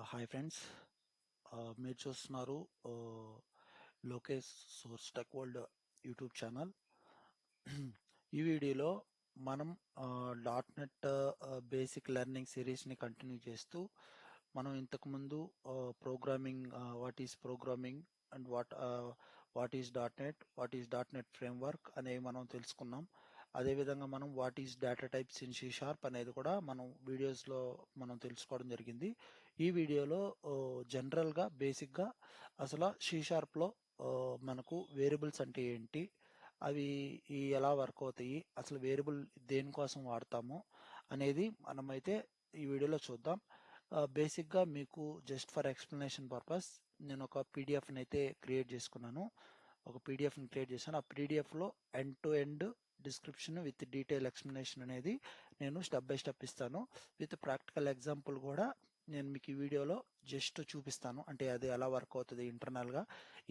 Hi friends. మీరు చూస్తున్నారు Lokesh source tech world YouTube channel. ఈ వీడియోలో మనం డాట్ నెట్ బేసిక్ లెర్నింగ్ సిరీస్ని కంటిన్యూ చేస్తూ మనం ఇంతకుముందు programming, what is programming and what is dot net framework అనేవి మనం తెలుసుకున్నాం. అదేవిధంగా మనం what is data types in C sharp అనేది కూడా మనం వీడియోస్లో మనం తెలుసుకోవడం జరిగింది. ఈ వీడియోలో జనరల్గా బేసిక్గా అసలు సి షార్ప్లో మనకు వేరియబుల్స్ అంటే ఏంటి, అవి ఎలా వర్క్ అవుతాయి, అసలు వేరియబుల్ దేనికోసం వాడతాము అనేది మనమైతే ఈ వీడియోలో చూద్దాం. బేసిక్గా మీకు జస్ట్ ఫర్ ఎక్స్ప్లెనేషన్ పర్పస్ నేను ఒక పీడిఎఫ్ని అయితే క్రియేట్ చేసుకున్నాను. ఆ పీడిఎఫ్లో end to end description with detail explanation అనేది నేను స్టెప్ బై స్టెప్ ఇస్తాను. విత్ ప్రాక్టికల్ ఎగ్జాంపుల్ కూడా నేను మీకు ఈ వీడియోలో జస్ట్ చూపిస్తాను. అంటే అది ఎలా వర్క్ అవుతుంది, ఇంటర్నల్గా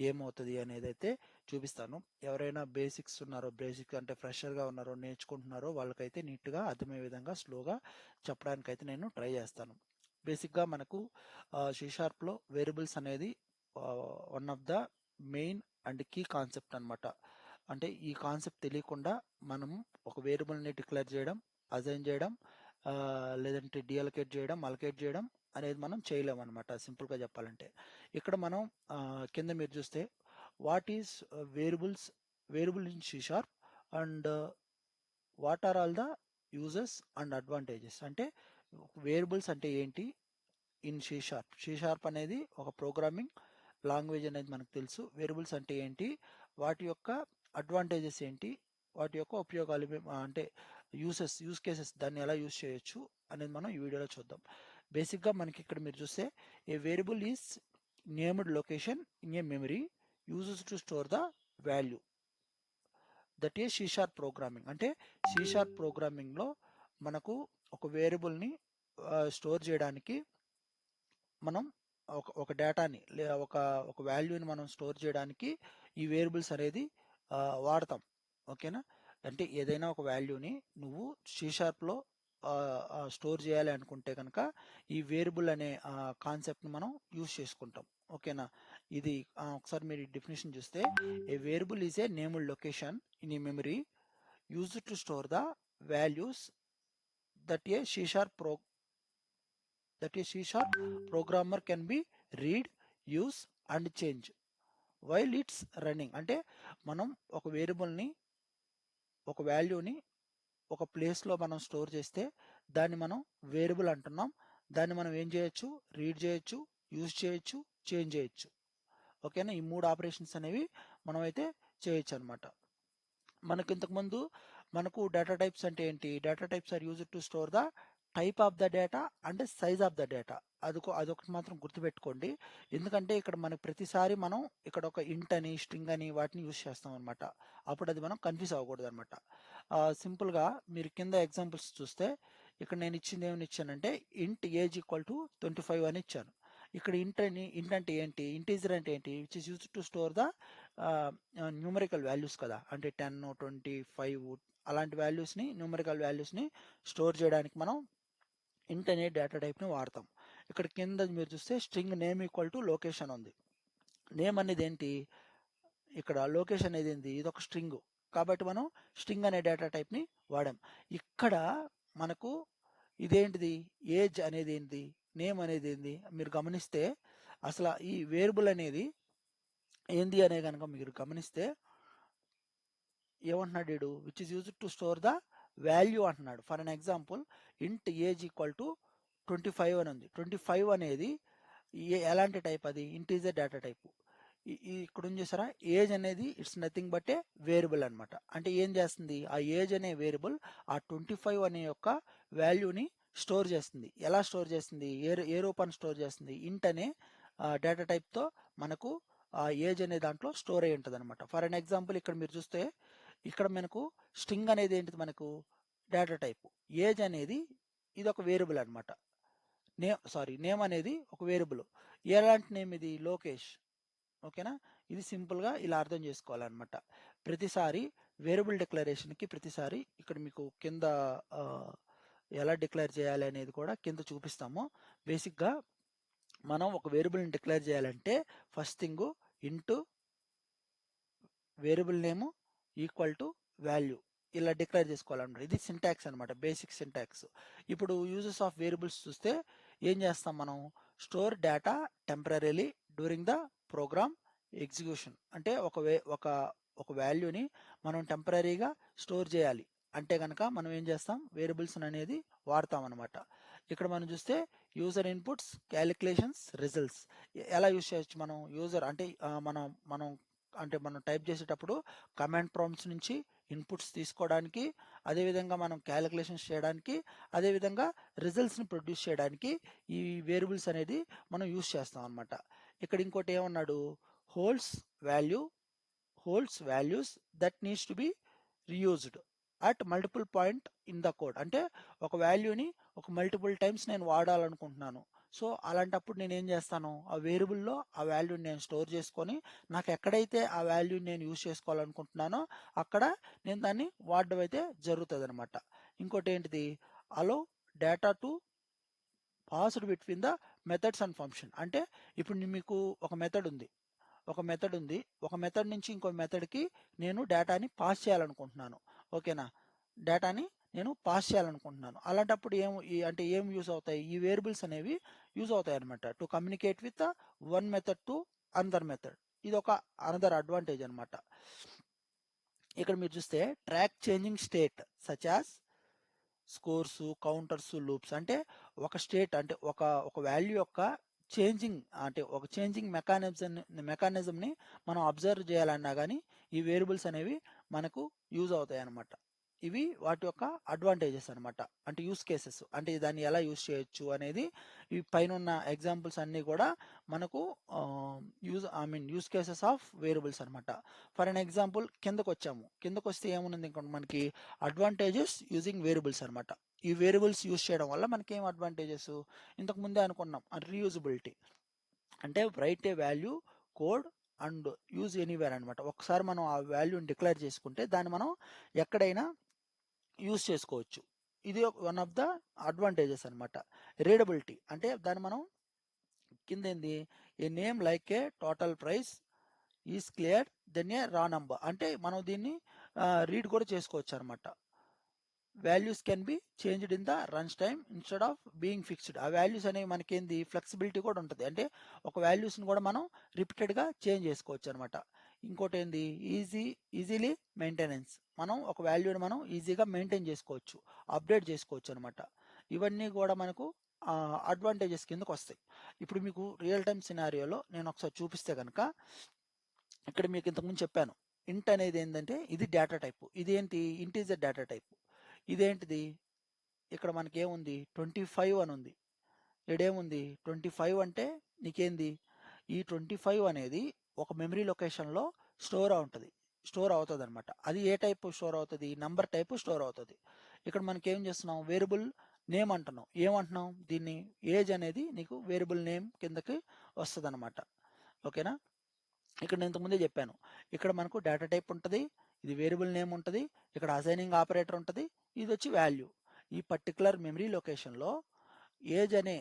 ఏమవుతుంది అనేది అయితే చూపిస్తాను. ఎవరైనా బేసిక్స్ ఉన్నారో, బేసిక్ అంటే ఫ్రెషర్గా ఉన్నారో, నేర్చుకుంటున్నారో వాళ్ళకైతే నీట్గా అర్థమయ్యే విధంగా స్లోగా చెప్పడానికైతే నేను ట్రై చేస్తాను. బేసిక్గా మనకు సి షార్ప్లో వేరియబుల్స్ అనేది one of the main and key concept అనమాట. అంటే ఈ కాన్సెప్ట్ తెలియకుండా మనం ఒక వేరియబుల్ని డిక్లేర్ చేయడం, అసైన్ చేయడం, లేదంటే డిఅలొకేట్ చేయడం, అలొకేట్ చేయడం అనేది మనం చేయలేము అనమాట, సింపుల్గా చెప్పాలంటే. ఇక్కడ మనం కింద మీరు చూస్తే what is variable in C sharp and what are all the uses and advantages. అంటే వేరియబుల్స్ అంటే ఏంటి ఇన్ సి షార్ప్ అనేది ఒక ప్రోగ్రామింగ్ లాంగ్వేజ్ అనేది మనకు తెలుసు. వేరియబుల్స్ అంటే ఏంటి, వాటి యొక్క అడ్వాంటేజెస్ ఏంటి, వాటి యొక్క ఉపయోగాలు అంటే యూస్ కేసెస్, దాన్ని ఎలా యూస్ చేయొచ్చు అనేది మనం ఈ వీడియోలో చూద్దాం. బేసిక్గా మనకి ఇక్కడ మీరు చూస్తే a variable is named location in a memory uses to store the value. That is C sharp programming. అంటే సి షార్ప్ ప్రోగ్రామింగ్లో మనకు ఒక వేరియబుల్ని స్టోర్ చేయడానికి మనం ఒక డేటాని ఒక వాల్యూని మనం స్టోర్ చేయడానికి ఈ వేరియబుల్స్ అనేది వాడతాం. ఓకేనా? అంటే ఏదైనా ఒక వాల్యూని నువ్వు సి షార్ప్లో స్టోర్ చేయాలి అనుకుంటే కనుక ఈ వేరియబుల్ అనే కాన్సెప్ట్ని మనం యూజ్ చేసుకుంటాం. ఓకేనా? ఇది ఒకసారి మీరు డెఫినేషన్ చూస్తే a variable is a named location in a memory used to store the values that a C sharp programmer can be read, use and change while it's running. అంటే మనం ఒక వేరియబుల్ని, ఒక వాల్యూని ఒక ప్లేస్లో మనం స్టోర్ చేస్తే దాన్ని మనం వేరియబుల్ అంటున్నాం. దాన్ని మనం ఏం చేయొచ్చు, రీడ్ చేయొచ్చు, యూజ్ చేయొచ్చు, చేంజ్ చేయొచ్చు. ఓకేనా? ఈ 3 ఆపరేషన్స్ అనేవి మనం అయితే చేయొచ్చు అనమాట. మనకు ఇంతకుముందు మనకు డేటా టైప్స్ అంటే ఏంటి, data types are used to store the type of the data and size of the data. అదొకటి మాత్రం గుర్తుపెట్టుకోండి. ఎందుకంటే ఇక్కడ మనకు ప్రతిసారి మనం ఇక్కడ ఒక ఇంట్ అని, స్ట్రింగ్ అని వాటిని యూజ్ చేస్తాం అనమాట. అప్పుడు అది మనం కన్ఫ్యూజ్ అవ్వకూడదు అనమాట. సింపుల్గా మీరు కింద ఎగ్జాంపుల్స్ చూస్తే ఇక్కడ నేను ఇచ్చింది ఏమని ఇచ్చానంటే ఇంట్ ఏజ్ ఈక్వల్ టు 25 అని ఇచ్చాను. ఇక్కడ ఇంట్ అంటే ఏంటి, ఇంటీజర్ అంటే ఏంటి, which is use to store the numerical values కదా. అంటే 10, 25 అలాంటి వాల్యూస్ని, న్యూమరికల్ వాల్యూస్ని స్టోర్ చేయడానికి మనం ఇంట్ అనే డేటా టైప్ని వాడతాం. ఇక్కడ కింద మీరు చూస్తే string name equal to location ఉంది. నేమ్ అనేది ఏంటి, ఇక్కడ లొకేషన్ అనేది ఏంటి, ఇది ఒక స్ట్రింగ్ కాబట్టి మనం స్ట్రింగ్ అనే డేటా టైప్ని వాడాం. ఇక్కడ మనకు ఇదేంటిది, ఏజ్ అనేది ఏంటి, నేమ్ అనేది ఏంటి, మీరు గమనిస్తే అసలు ఈ వేరియబుల్ అనేది ఏంది అనే కనుక మీరు గమనిస్తే ఏమంటున్నాడు వీడు, which is used to store the value అంటున్నాడు. For an example int age equal to 25 అని ఉంది. 25 అనేది ఎలాంటి టైప్, అది ఇంటీజర్ డేటా టైపు. ఇక్కడ ఉంది చూసారా, ఏజ్ అనేది it's nothing but A variable అనమాట. అంటే ఏం చేస్తుంది, ఆ ఏజ్ అనే వేరియబుల్ ఆ 25 అనే యొక్క వాల్యూని స్టోర్ చేస్తుంది. ఎలా స్టోర్ చేస్తుంది, ఏ రూపాన్ని స్టోర్ చేస్తుంది, ఇంట్ అనే డేటా టైప్తో మనకు ఆ ఏజ్ అనే దాంట్లో స్టోర్ అయి ఉంటుంది అనమాట. ఫర్ అన్ ఎగ్జాంపుల్ ఇక్కడ మీరు చూస్తే ఇక్కడ మనకు స్ట్రింగ్ అనేది ఏంటిది, మనకు డేటా టైపు. ఏజ్ అనేది ఇది ఒక వేరియబుల్ అనమాట. నేమ్ అనేది ఒక వేరియబుల్. ఎలాంటి నేమ్ ఇది, లోకేష్. ఓకేనా? ఇది సింపుల్గా ఇలా అర్థం చేసుకోవాలన్నమాట. ప్రతిసారి వేరియబుల్ డిక్లరేషన్కి ప్రతిసారి ఇక్కడ మీకు కింద ఎలా డిక్లేర్ చేయాలి అనేది కూడా కింద చూపిస్తాము. బేసిక్గా మనం ఒక వేరియబుల్ని డిక్లేర్ చేయాలంటే first thing into variable name equal to value ఇలా డిక్లేర్ చేసుకోవాలన్నమాట. ఇది సింటాక్స్ అనమాట, బేసిక్ సింటాక్స్. ఇప్పుడు యూజెస్ ఆఫ్ వేరియబుల్స్ చూస్తే ఏం చేస్తాం మనం, store data temporarily during the program execution. అంటే ఒక వాల్యూని మనం టెంపరీగా స్టోర్ చేయాలి అంటే కనుక మనం ఏం చేస్తాం, వేరియబుల్స్ అనేది వాడతాం అనమాట. ఇక్కడ మనం చూస్తే యూజర్ ఇన్పుట్స్, క్యాలిక్యులేషన్స్, రిజల్ట్స్ ఎలా యూజ్ చేయొచ్చు మనం. యూజర్ అంటే మనం టైప్ చేసేటప్పుడు కమాండ్ ప్రాంప్ట్స్ నుంచి ఇన్పుట్స్ తీసుకోవడానికి, అదేవిధంగా మనం క్యాలిక్యులేషన్స్ చేయడానికి, అదేవిధంగా రిజల్ట్స్ని ప్రొడ్యూస్ చేయడానికి ఈ వేరియబుల్స్ అనేది మనం యూజ్ చేస్తాం అనమాట. ఇక్కడ ఇంకోటి ఏమన్నాడు, holds values that needs to be reused at multiple point in the code. అంటే ఒక వాల్యూని ఒక మల్టిపుల్ టైమ్స్ నేను వాడాలనుకుంటున్నాను. సో అలాంటప్పుడు నేను ఏం చేస్తాను, ఆ వేరియబుల్లో ఆ వాల్యూని నేను స్టోర్ చేసుకొని నాకు ఎక్కడైతే ఆ వాల్యూని నేను యూజ్ చేసుకోవాలనుకుంటున్నానో అక్కడ నేను దాన్ని వాడడం అయితే జరుగుతుంది అనమాట. ఇంకోటి ఏంటిది, allow data to passed between the methods and function. అంటే ఇప్పుడు మీకు ఒక మెథడ్ ఉంది, ఒక మెథడ్ నుంచి ఇంకో మెథడ్కి నేను డేటాని పాస్ చేయాలనుకుంటున్నాను. ఓకేనా, డేటాని నేను పాస్ చేయాలనుకుంటున్నాను. అలాంటప్పుడు ఏం యూజ్ అవుతాయి, ఈ వేరియబుల్స్ అనేవి యూజ్ అవుతాయి అనమాట, to communicate with one method to another method. ఇది ఒక అనదర్ అడ్వాంటేజ్ అనమాట. ఇక్కడ మీరు చూస్తే track changing state such as scores, counters, loops. అంటే ఒక స్టేట్ అంటే ఒక వాల్యూ యొక్క చేంజింగ్ మెకానిజంని మనం అబ్జర్వ్ చేయాలన్నా కానీ ఈ వేరియబుల్స్ అనేవి మనకు యూజ్ అవుతాయి అన్నమాట. ఇవి వాటి యొక్క అడ్వాంటేజెస్ అనమాట, అంటే యూస్ కేసెస్, అంటే దాన్ని ఎలా యూస్ చేయొచ్చు అనేది ఈ పైన ఉన్న ఎగ్జాంపుల్స్ అన్నీ కూడా మనకు యూస్ కేసెస్ ఆఫ్ వేరియబుల్స్ అనమాట. ఫర్ అన్ ఎగ్జాంపుల్ కిందకు వస్తే ఏముంది, ఇంకా మనకి అడ్వాంటేజెస్ యూజింగ్ వేరియబుల్స్ అనమాట. ఈ వేరియబుల్స్ యూస్ చేయడం వల్ల మనకి ఏం అడ్వాంటేజెస్, ఇంతకు ముందే అనుకున్నాం, రీయూజబిలిటీ. అంటే right A value code and use anywhere అనమాట. ఒకసారి మనం ఆ వాల్యూని డిక్లేర్ చేసుకుంటే దాన్ని మనం ఎక్కడైనా యూజ్ చేసుకోవచ్చు. ఇది వన్ ఆఫ్ ద అడ్వాంటేజెస్ అనమాట. రీడబిలిటీ అంటే దాన్ని మనం కింద ఏంది, a name like a total price is clear then a raw number. అంటే మనం దీన్ని రీడ్ కూడా చేసుకోవచ్చు అనమాట. Values can be changed in the runs time instead of being fixed. ఆ వాల్యూస్ అనేవి మనకి ఏంది, ఫ్లెక్సిబిలిటీ కూడా ఉంటుంది. అంటే ఒక వాల్యూస్ని కూడా మనం రిపీటెడ్గా చేంజ్ చేసుకోవచ్చు అనమాట. ఇంకోటి ఏంది, ఈజీలీ మెయింటెనెన్స్. మనం ఒక వాల్యూని మనం ఈజీగా మెయింటైన్ చేసుకోవచ్చు, అప్డేట్ చేసుకోవచ్చు అనమాట. ఇవన్నీ కూడా మనకు అడ్వాంటేజెస్ కిందకు వస్తాయి. ఇప్పుడు మీకు రియల్ టైమ్ సినారియోలో నేను ఒకసారి చూపిస్తే కనుక, ఇక్కడ మీకు ఇంతకుముందు చెప్పాను, ఇంట్ అనేది ఏంటంటే ఇది డేటా టైప్. ఇదేంటి, ఇంటీజర్ డేటా టైప్. ఇదేంటిది, ఇక్కడ మనకి ఏముంది, 25 అని ఉంది. ఇక్కడేముంది 25 అంటే నీకేంది, ఈ 25 అనేది ఒక మెమరీ లొకేషన్లో స్టోర్ అవుతుంది అనమాట. అది ఏ టైప్ స్టోర్ అవుతుంది, నంబర్ టైప్ స్టోర్ అవుతుంది. ఇక్కడ మనకి ఏం చేస్తున్నాం, వేరియబుల్ నేమ్ అంటున్నాం. ఏమంటున్నాం, దీన్ని ఏజ్ అనేది నీకు వేరియబుల్ నేమ్ కిందకి వస్తుంది అనమాట. ఓకేనా, ఇక్కడ నేను ఇంతకుముందే చెప్పాను, ఇక్కడ మనకు డేటా టైప్ ఉంటుంది, ఇది వేరియబుల్ నేమ్ ఉంటుంది, ఇక్కడ అసైనింగ్ ఆపరేటర్ ఉంటుంది, ఇది వచ్చి వాల్యూ. ఈ పర్టికులర్ మెమరీ లొకేషన్లో ఏజ్ అనే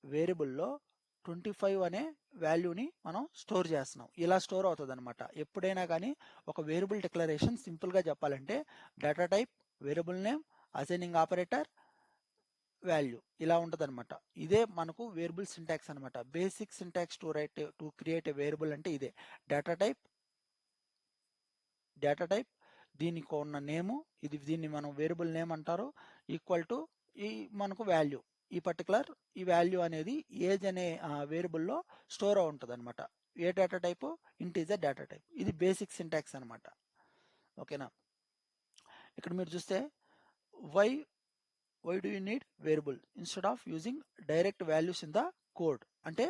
వేరియబుల్లో 25 అనే వాల్యూని మనం స్టోర్ చేస్తున్నాం. ఇలా స్టోర్ అవుతుంది అనమాట. ఎప్పుడైనా కానీ ఒక వేరియబుల్ డిక్లరేషన్ సింపుల్గా చెప్పాలంటే data type, variable name, assigning operator, value ఇలా ఉంటుంది అనమాట. ఇదే మనకు వేరియబుల్ సింటాక్స్ అనమాట. Basic syntax to create a variable అంటే ఇదే. డేటా టైప్ దీనికి ఉన్న నేము, దీన్ని మనం వేరియబుల్ నేమ్ అంటారు, ఈక్వల్ టు ఈ మనకు వాల్యూ. ఈ వాల్యూ అనేది ఏజ్ అనే వేరియబుల్లో స్టోర్ ఉంటుంది అనమాట. A data type, integer data type. ఇది బేసిక్ సింటాక్స్ అనమాట. ఓకేనా, ఇక్కడ మీరు చూస్తే why do you need variable instead of using direct values in the code. అంటే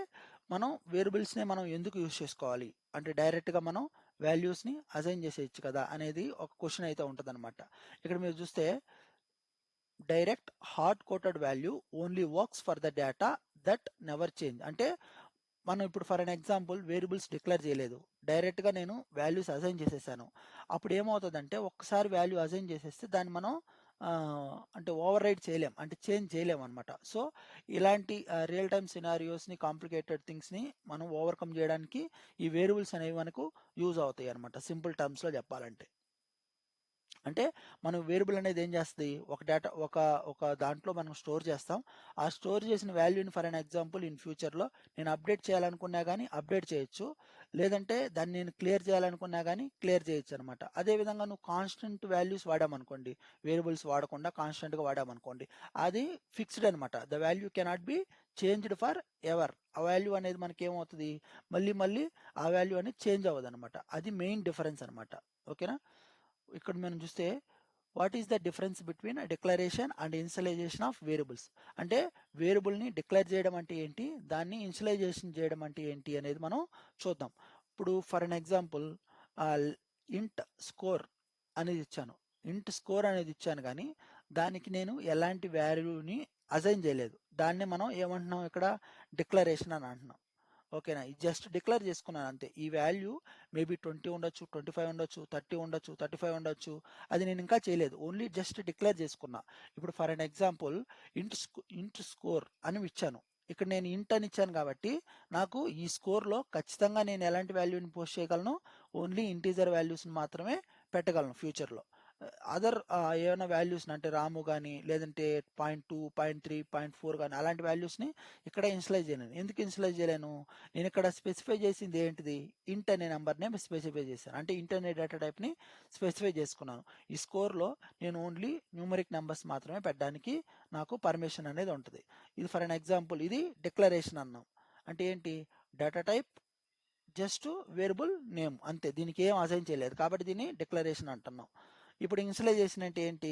మనం వేరియబుల్స్ని మనం ఎందుకు యూజ్ చేసుకోవాలి అంటే డైరెక్ట్గా మనం వాల్యూస్ని అసైన్ చేసేయచ్చు కదా అనేది ఒక క్వశ్చన్ అయితే ఉంటుంది అనమాట. ఇక్కడ మీరు చూస్తే direct hard coded value only works for the data that never change. అంటే మనం ఇప్పుడు for an example variables declare చేయలేదు, డైరెక్ట్గా నేను వాల్యూస్ అసైన్ చేసేసాను. అప్పుడు ఏమవుతుందంటే ఒక్కసారి వాల్యూ అసైన్ చేసేస్తే దాన్ని మనం అంటే ఓవర్ రైడ్ చేయలేం, అంటే చేంజ్ చేయలేం అనమాట. సో ఇలాంటి రియల్ టైమ్ సినారియోస్ని, కాంప్లికేటెడ్ థింగ్స్ని మనం ఓవర్కమ్ చేయడానికి ఈ వేరియబుల్స్ అనేవి మనకు యూజ్ అవుతాయి అనమాట, సింపుల్ టర్మ్స్లో చెప్పాలంటే. అంటే మనం వేరియబుల్ అనేది ఏం చేస్తుంది, ఒక డేటా ఒక దాంట్లో మనం స్టోర్ చేస్తాం. ఆ స్టోర్ చేసిన వాల్యూని ఫర్ అన్ ఎగ్జాంపుల్ ఇన్ ఫ్యూచర్లో నేను అప్డేట్ చేయాలనుకున్నా కానీ అప్డేట్ చేయొచ్చు, లేదంటే దాన్ని నేను క్లియర్ చేయాలనుకున్నా కానీ క్లియర్ చేయొచ్చు అనమాట. అదేవిధంగా నువ్వు కాన్స్టెంట్ వాల్యూస్ వాడామనుకోండి, వేరియబుల్స్ వాడకుండా కాన్స్టెంట్గా వాడామనుకోండి, అది ఫిక్స్డ్ అనమాట. The value cannot be changed for ever. ఆ వాల్యూ అనేది మనకి ఏమవుతుంది, మళ్ళీ మళ్ళీ ఆ వాల్యూ అనేది చేంజ్ అవ్వదు అనమాట. అది మెయిన్ డిఫరెన్స్ అనమాట. ఓకేనా. ఇక్కడ మనం చూస్తే what is the difference between declaration and initialization of variables. అంటే వేరియబుల్ని డిక్లేర్ చేయడం అంటే ఏంటి, దాన్ని ఇనిషియలైజేషన్ చేయడం అంటే ఏంటి అనేది మనం చూద్దాం. ఇప్పుడు ఫర్ అన్ ఎగ్జాంపుల్ ఇంట్ స్కోర్ అనేది ఇచ్చాను. ఇంట్ స్కోర్ అనేది ఇచ్చాను కానీ దానికి నేను ఎలాంటి వాల్యూని అసైన్ చేయలేదు. దాన్ని మనం ఏమంటున్నాం ఇక్కడ, డిక్లరేషన్ అని అంటున్నాం. ఓకేనా. ఇది జస్ట్ డిక్లేర్ చేసుకున్నాను అంతే. ఈ వాల్యూ మేబీ 20 ఉండొచ్చు, 25 ఉండొచ్చు, 30 ఉండొచ్చు, 35 ఉండొచ్చు, అది నేను ఇంకా చేయలేదు, ఓన్లీ జస్ట్ డిక్లేర్ చేసుకున్నా. ఇప్పుడు ఫర్ అన్ ఎగ్జాంపుల్ ఇంట్ స్కోర్ అని ఇచ్చాను. ఇక్కడ నేను ఇంట్ అని ఇచ్చాను కాబట్టి నాకు ఈ స్కోర్లో ఖచ్చితంగా నేను ఎలాంటి వాల్యూని పోస్ట్ చేయగలను, ఓన్లీ ఇంటీజర్ వాల్యూస్ని మాత్రమే పెట్టగలను ఫ్యూచర్లో. అదర్ ఏమైనా వాల్యూస్ని అంటే రాము కానీ, లేదంటే 0.2, 0.3, 0.4 కానీ అలాంటి వాల్యూస్ని ఇక్కడ ఇన్షియలైజ్ చేయలేను. ఎందుకు ఇన్షియలైజ్ చేయలేను, నేను ఇక్కడ స్పెసిఫై చేసింది ఏంటిది, ఇంట్ అనే నెంబర్నే స్పెసిఫై చేశాను, అంటే ఇంట్ అనే డేటా టైప్ని స్పెసిఫై చేసుకున్నాను. ఈ స్కోర్లో నేను ఓన్లీ న్యూమరిక్ నెంబర్స్ మాత్రమే పెట్టడానికి నాకు పర్మిషన్ అనేది ఉంటుంది. ఇది ఫర్ అన్ ఎగ్జాంపుల్, ఇది డిక్లరేషన్ అన్నాం. అంటే ఏంటి, data type just variable name అంతే, దీనికి ఏం అసైన్ చేయలేదు కాబట్టి దీన్ని డిక్లరేషన్ అంటున్నాం. ఇప్పుడు ఇనిషియలైజేషన్ అంటే ఏంటి,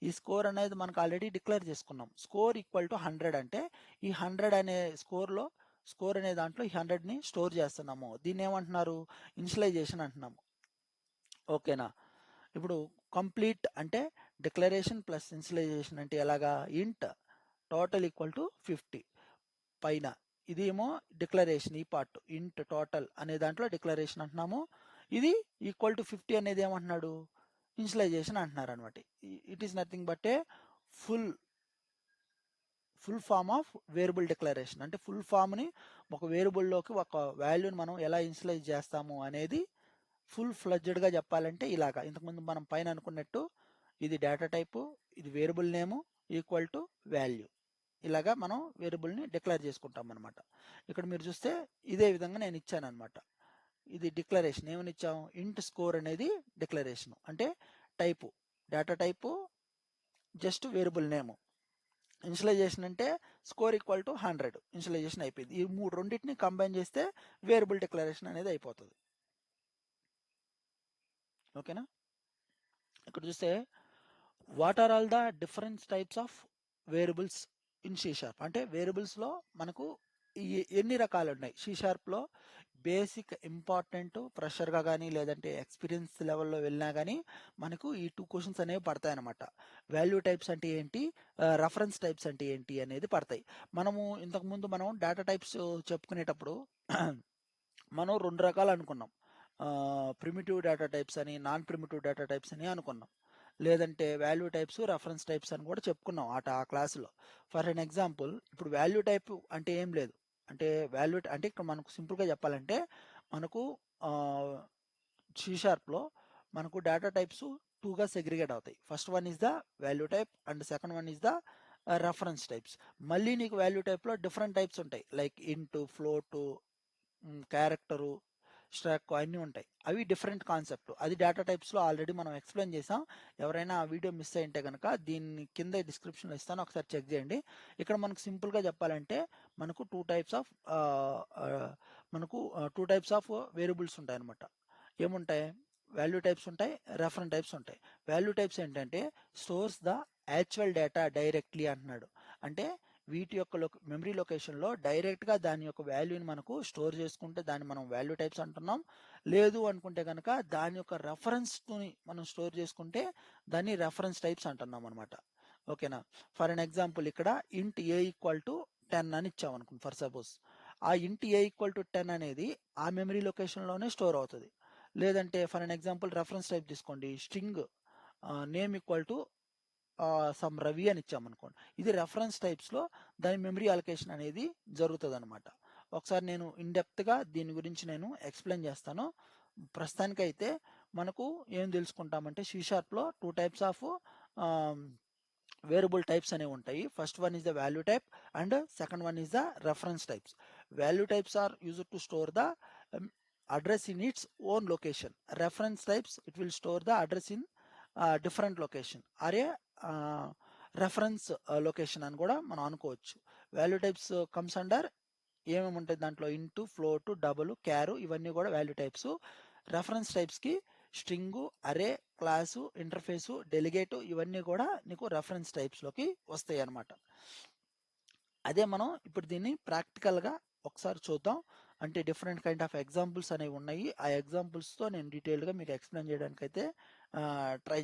ఈ స్కోర్ అనేది మనకు ఆల్రెడీ డిక్లేర్ చేసుకున్నాం. స్కోర్ ఈక్వల్ టు 100 అంటే ఈ 100 అనే స్కోర్ అనే దాంట్లో ఈ 100ని స్టోర్ చేస్తున్నాము. దీన్ని ఏమంటున్నారు, ఇనిషియలైజేషన్ అంటున్నాము. ఓకేనా. ఇప్పుడు కంప్లీట్ అంటే డిక్లరేషన్ ప్లస్ ఇనిషియలైజేషన్ అంటే ఎలాగా, ఇంట్ టోటల్ ఈక్వల్ టు 50 పైన, ఇదేమో డిక్లరేషన్, ఈ పార్ట్ ఇంట్ టోటల్ అనే దాంట్లో డిక్లరేషన్ అంటున్నాము. ఇది ఈక్వల్ టు 50 అనేది ఏమంటున్నాడు, ఇనిషియలైజేషన్ అంటున్నారు అనమాట. It is nothing but a full form of variable declaration. అంటే ఫుల్ ఫామ్ని ఒక వేరియబుల్లోకి ఒక వాల్యూని మనం ఎలా ఇనిషియలైజ్ చేస్తాము అనేది ఫుల్ ఫ్లెడ్జ్డ్గా చెప్పాలంటే ఇలాగా, ఇంతకుముందు మనం పైన అనుకున్నట్టు ఇది డేటా టైపు, ఇది variable name equal to value, ఇలాగా మనం వేరియబుల్ని డిక్లేర్ చేసుకుంటాం అనమాట. ఇక్కడ మీరు చూస్తే ఇదే విధంగా నేను ఇచ్చాను అనమాట. ఇది డిక్లరేషన్ ఏమని ఇచ్చాం, ఇంట్ స్కోర్ అనేది డిక్లరేషన్, అంటే type data type just variable name. Initialisation అంటే స్కోర్ ఈక్వల్ టు 100, ఇనిషియలైజేషన్ అయిపోయింది. ఈ రెండింటిని కంబైన్ చేస్తే వేరియబుల్ డిక్లరేషన్ అనేది అయిపోతుంది. ఓకేనా. ఇక్కడ చూస్తే what are all the different types of variables in C#. అంటే వేరియబుల్స్లో మనకు ఎన్ని రకాలు ఉన్నాయి. C#లో బేసిక్ ఇంపార్టెంట్ ఫ్రెషర్గా కానీ లేదంటే ఎక్స్పీరియన్స్ లెవెల్లో వెళ్ళినా కానీ మనకు ఈ 2 క్వశ్చన్స్ అనేవి పడతాయి అనమాట. వాల్యూ టైప్స్ అంటే ఏంటి, రెఫరెన్స్ టైప్స్ అంటే ఏంటి అనేది పడతాయి. మనము ఇంతకుముందు మనం డేటా టైప్స్ చెప్పుకునేటప్పుడు మనం 2 రకాలు అనుకున్నాం, ప్రిమిటివ్ డేటా టైప్స్ అని, నాన్ ప్రిమిటివ్ డేటా టైప్స్ అని అనుకున్నాం. లేదంటే వాల్యూ టైప్స్, రెఫరెన్స్ టైప్స్ అని కూడా చెప్పుకున్నాం ఆ క్లాసులో. ఫర్ అన్ ఎగ్జాంపుల్ ఇప్పుడు వాల్యూ టైప్ అంటే ఏం లేదు, అంటే వాల్యూ అంటే ఇక్కడ మనకు సింపుల్గా చెప్పాలంటే మనకు C#లో మనకు డేటా టైప్స్ 2గా సెగ్రిగేట్ అవుతాయి. First one is the value type and second one is the reference types. మళ్ళీ నీకు వాల్యూ టైప్లో డిఫరెంట్ టైప్స్ ఉంటాయి, లైక్ ఇంట్, ఫ్లోట్, క్యారెక్టరు, స్ట్రక్ అన్నీ ఉంటాయి. అవి డిఫరెంట్ కాన్సెప్ట్. అది డేటా టైప్స్లో ఆల్రెడీ మనం ఎక్స్ప్లెయిన్ చేసాం. ఎవరైనా ఆ వీడియో మిస్ అయింటే కనుక దీన్ని కింద డిస్క్రిప్షన్లో ఇస్తాను, ఒకసారి చెక్ చేయండి. ఇక్కడ మనకు సింపుల్గా చెప్పాలంటే మనకు టూ టైప్స్ ఆఫ్ వేరియబుల్స్ ఉంటాయి అనమాట. ఏముంటాయి, వాల్యూ టైప్స్ ఉంటాయి, రెఫరెన్స్ టైప్స్ ఉంటాయి. వాల్యూ టైప్స్ ఏంటంటే stores the actual data directly అంటున్నాడు. అంటే వీటి యొక్క మెమరీ లొకేషన్లో డైరెక్ట్గా దాని యొక్క వాల్యూని మనకు స్టోర్ చేసుకుంటే దాన్ని మనం వాల్యూ టైప్స్ అంటున్నాం. లేదు అనుకుంటే కనుక దాని యొక్క రెఫరెన్స్ని మనం స్టోర్ చేసుకుంటే దాన్ని రెఫరెన్స్ టైప్స్ అంటున్నాం అనమాట. ఓకేనా. ఫర్ అన్ ఎగ్జాంపుల్ ఇక్కడ ఇంట్ ఏ ఈక్వల్ టు 10 అని ఇచ్చాం అనుకోండి ఫర్ సపోజ్. ఆ ఇంట్ ఏ ఈక్వల్ టు 10 అనేది ఆ మెమరీ లొకేషన్లోనే స్టోర్ అవుతుంది. లేదంటే for an example reference type తీసుకోండి, string name equal to some Ravi అని ఇచ్చామనుకోండి, ఇది రెఫరెన్స్ టైప్స్లో దాని మెమరీ అలొకేషన్ అనేది జరుగుతుంది అనమాట. ఒకసారి నేను ఇన్డెప్త్గా దీని గురించి నేను ఎక్స్ప్లెయిన్ చేస్తాను. ప్రస్తుతానికైతే మనకు ఏం తెలుసుకుంటామంటే C# లో 2 టైప్స్ ఆఫ్ వేరియబుల్ టైప్స్ అనేవి ఉంటాయి. First one is the value type and second one is the reference types. Value types are used to store the address in its own location. Reference types, it will store the address in different location or a reference location అని కూడా మనం అనుకోవచ్చు. Value types comes under ఏమేమి ఉంటాయి దాంట్లో into, float, double, char, ఇవన్నీ కూడా value types. Reference టైప్స్కి string, అరే, క్లాసు, ఇంటర్ఫేసు, డెలిగేటు, ఇవన్నీ కూడా నీకు రెఫరెన్స్ టైప్స్లోకి వస్తాయి అన్నమాట. అదే మనం ఇప్పుడు దీన్ని ప్రాక్టికల్గా ఒకసారి చూద్దాం. అంటే డిఫరెంట్ కైండ్ ఆఫ్ ఎగ్జాంపుల్స్ అనేవి ఉన్నాయి. ఆ ఎగ్జాంపుల్స్తో నేను డీటెయిల్డ్గా మీకు ఎక్స్ప్లెయిన్ చేయడానికైతే ట్రై